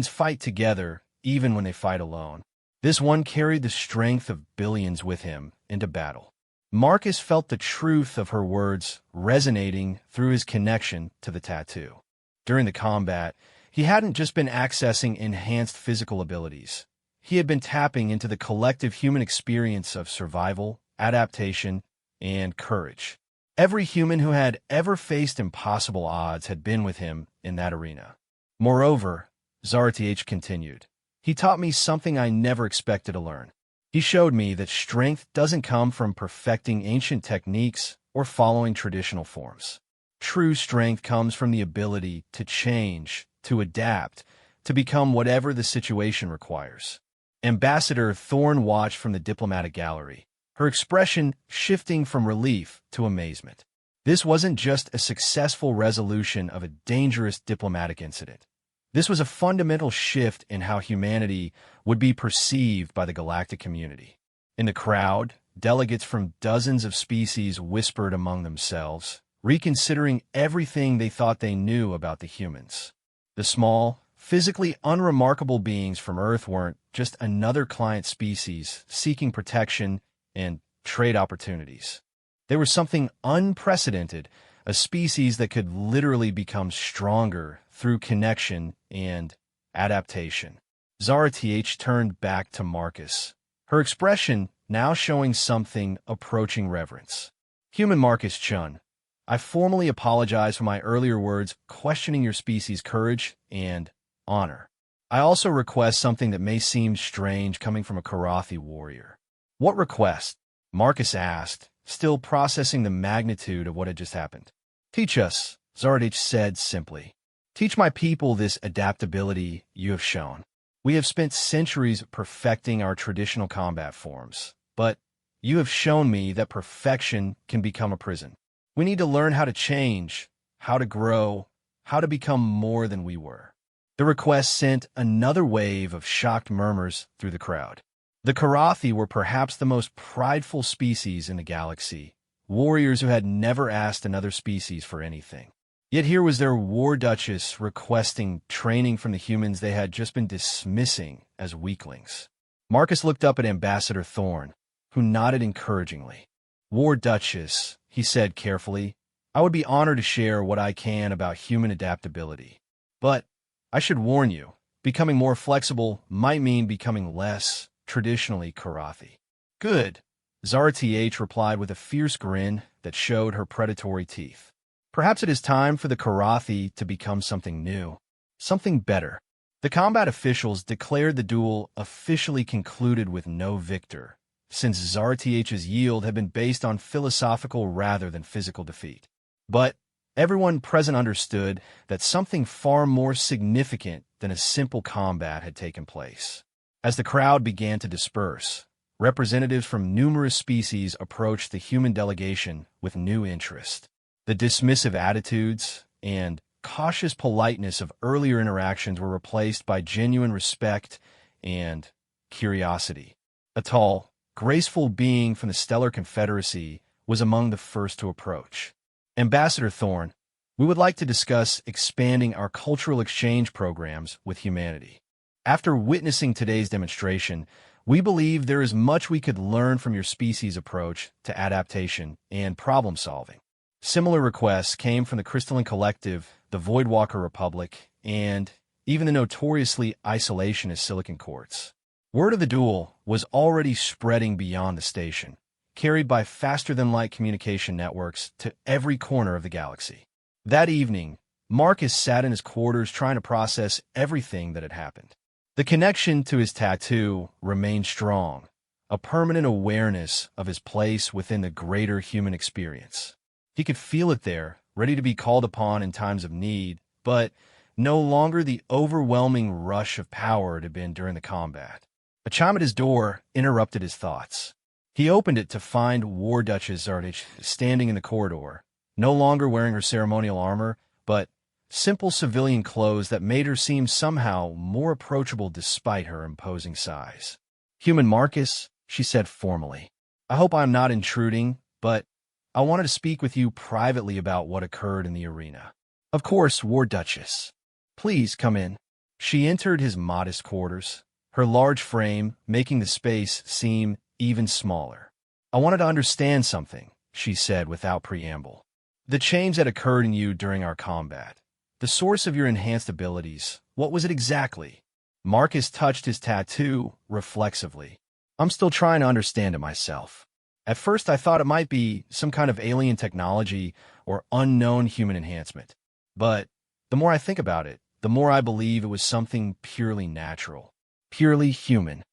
fight together even when they fight alone. This one carried the strength of billions with him into battle." Marcus felt the truth of her words resonating through his connection to the tattoo. During the combat, he hadn't just been accessing enhanced physical abilities. He had been tapping into the collective human experience of survival, adaptation, and courage. Every human who had ever faced impossible odds had been with him in that arena. "Moreover," Zarth continued, "he taught me something I never expected to learn. He showed me that strength doesn't come from perfecting ancient techniques or following traditional forms. True strength comes from the ability to change, to adapt, to become whatever the situation requires." Ambassador Thorne watched from the diplomatic gallery, her expression shifting from relief to amazement. This wasn't just a successful resolution of a dangerous diplomatic incident. This was a fundamental shift in how humanity would be perceived by the galactic community. In the crowd, delegates from dozens of species whispered among themselves, reconsidering everything they thought they knew about the humans. The small, physically unremarkable beings from Earth weren't just another client species seeking protection and trade opportunities. They were something unprecedented, a species that could literally become stronger through connection and adaptation. Zarth turned back to Marcus, her expression now showing something approaching reverence. "Human Marcus Chun, I formally apologize for my earlier words questioning your species' courage and honor. I also request something that may seem strange coming from a Karathi warrior." "What request?" Marcus asked, still processing the magnitude of what had just happened. "Teach us," Zarth said simply. "Teach my people this adaptability you have shown. We have spent centuries perfecting our traditional combat forms, but you have shown me that perfection can become a prison. We need to learn how to change, how to grow, how to become more than we were." The request sent another wave of shocked murmurs through the crowd. The Karathi were perhaps the most prideful species in the galaxy, warriors who had never asked another species for anything. Yet here was their war duchess requesting training from the humans they had just been dismissing as weaklings. Marcus looked up at Ambassador Thorne, who nodded encouragingly. "War Duchess," he said carefully, I would be honored to share what I can about human adaptability. But I should warn you, becoming more flexible might mean becoming less traditionally Karathi. Good, Zara TH replied with a fierce grin that showed her predatory teeth. Perhaps it is time for the Karathi to become something new, something better. The combat officials declared the duel officially concluded with no victor, since Zara TH's yield had been based on philosophical rather than physical defeat. But everyone present understood that something far more significant than a simple combat had taken place. As the crowd began to disperse, representatives from numerous species approached the human delegation with new interest. The dismissive attitudes and cautious politeness of earlier interactions were replaced by genuine respect and curiosity. A tall, graceful being from the Stellar Confederacy was among the first to approach. Ambassador Thorne, we would like to discuss expanding our cultural exchange programs with humanity. After witnessing today's demonstration, we believe there is much we could learn from your species' approach to adaptation and problem-solving. Similar requests came from the Crystalline Collective, the Voidwalker Republic, and even the notoriously isolationist Silicon Quartz. Word of the duel was already spreading beyond the station, carried by faster-than-light communication networks to every corner of the galaxy. That evening, Marcus sat in his quarters trying to process everything that had happened. The connection to his tattoo remained strong, a permanent awareness of his place within the greater human experience. He could feel it there, ready to be called upon in times of need, but no longer the overwhelming rush of power it had been during the combat. A chime at his door interrupted his thoughts. He opened it to find War Duchess Zardich standing in the corridor, no longer wearing her ceremonial armor, but simple civilian clothes that made her seem somehow more approachable despite her imposing size. "Human Marcus," she said formally, "I hope I am not intruding, but I wanted to speak with you privately about what occurred in the arena." "Of course, War Duchess. Please come in." She entered his modest quarters, her large frame making the space seem even smaller. "I wanted to understand something," she said without preamble. "The change that occurred in you during our combat. The source of your enhanced abilities, what was it exactly?" Marcus touched his tattoo reflexively. "I'm still trying to understand it myself. At first I thought it might be some kind of alien technology or unknown human enhancement. But the more I think about it, the more I believe it was something purely natural. Purely human."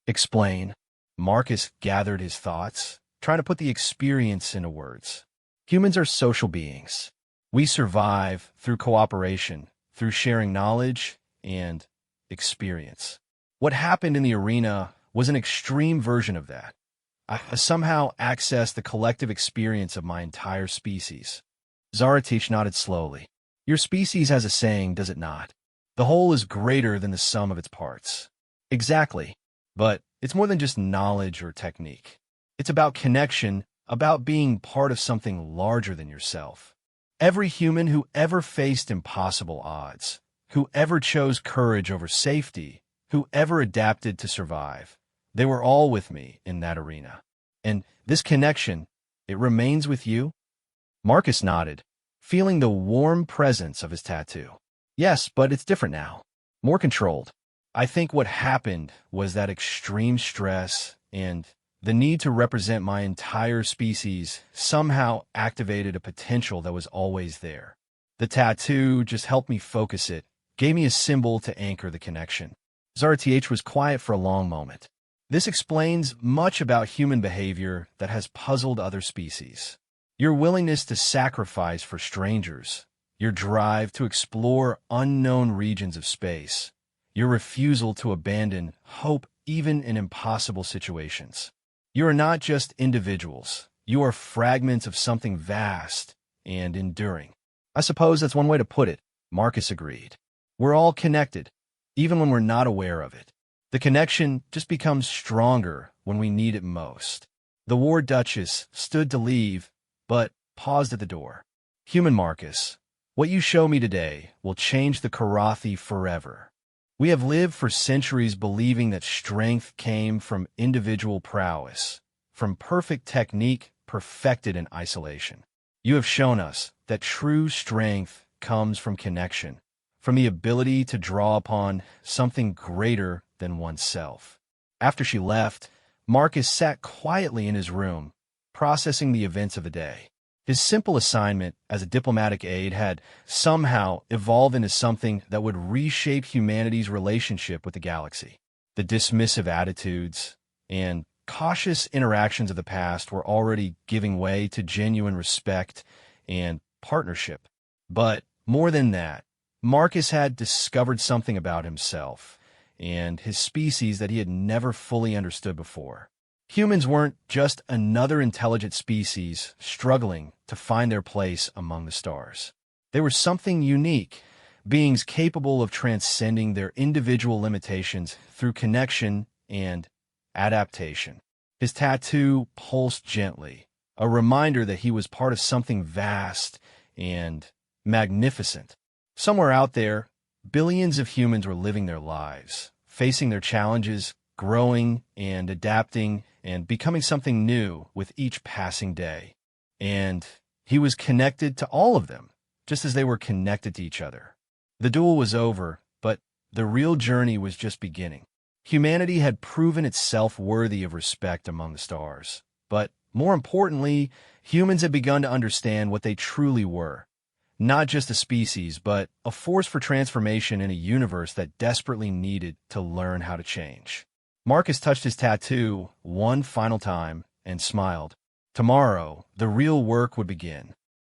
"Explain." Marcus gathered his thoughts, trying to put the experience into words. "Humans are social beings. We survive through cooperation, through sharing knowledge and experience. What happened in the arena was an extreme version of that. I somehow accessed the collective experience of my entire species." Zaratich nodded slowly. "Your species has a saying, does it not? The whole is greater than the sum of its parts." "Exactly. But it's more than just knowledge or technique. It's about connection, about being part of something larger than yourself. Every human who ever faced impossible odds, who ever chose courage over safety, who ever adapted to survive, they were all with me in that arena. And this connection, it remains with you?" Marcus nodded, feeling the warm presence of his tattoo. "Yes, but it's different now. More controlled. I think what happened was that extreme stress and the need to represent my entire species somehow activated a potential that was always there. The tattoo just helped me focus it, gave me a symbol to anchor the connection." Zarth was quiet for a long moment. "This explains much about human behavior that has puzzled other species. Your willingness to sacrifice for strangers, your drive to explore unknown regions of space, your refusal to abandon hope even in impossible situations. You are not just individuals. You are fragments of something vast and enduring." "I suppose that's one way to put it," Marcus agreed. "We're all connected, even when we're not aware of it. The connection just becomes stronger when we need it most." The War Duchess stood to leave, but paused at the door. "Human Marcus, what you show me today will change the Karathi forever. We have lived for centuries believing that strength came from individual prowess, from perfect technique perfected in isolation. You have shown us that true strength comes from connection, from the ability to draw upon something greater than oneself. After she left, Marcus sat quietly in his room, processing the events of the day. His simple assignment as a diplomatic aide had somehow evolved into something that would reshape humanity's relationship with the galaxy. The dismissive attitudes and cautious interactions of the past were already giving way to genuine respect and partnership. But more than that, Marcus had discovered something about himself and his species that he had never fully understood before. Humans weren't just another intelligent species struggling to find their place among the stars. They were something unique, beings capable of transcending their individual limitations through connection and adaptation. His tattoo pulsed gently, a reminder that he was part of something vast and magnificent. Somewhere out there, billions of humans were living their lives, facing their challenges, growing and adapting and becoming something new with each passing day. And he was connected to all of them, just as they were connected to each other. The duel was over, but the real journey was just beginning. Humanity had proven itself worthy of respect among the stars. But more importantly, humans had begun to understand what they truly were. Not just a species, but a force for transformation in a universe that desperately needed to learn how to change. Marcus touched his tattoo one final time and smiled. Tomorrow, the real work would begin.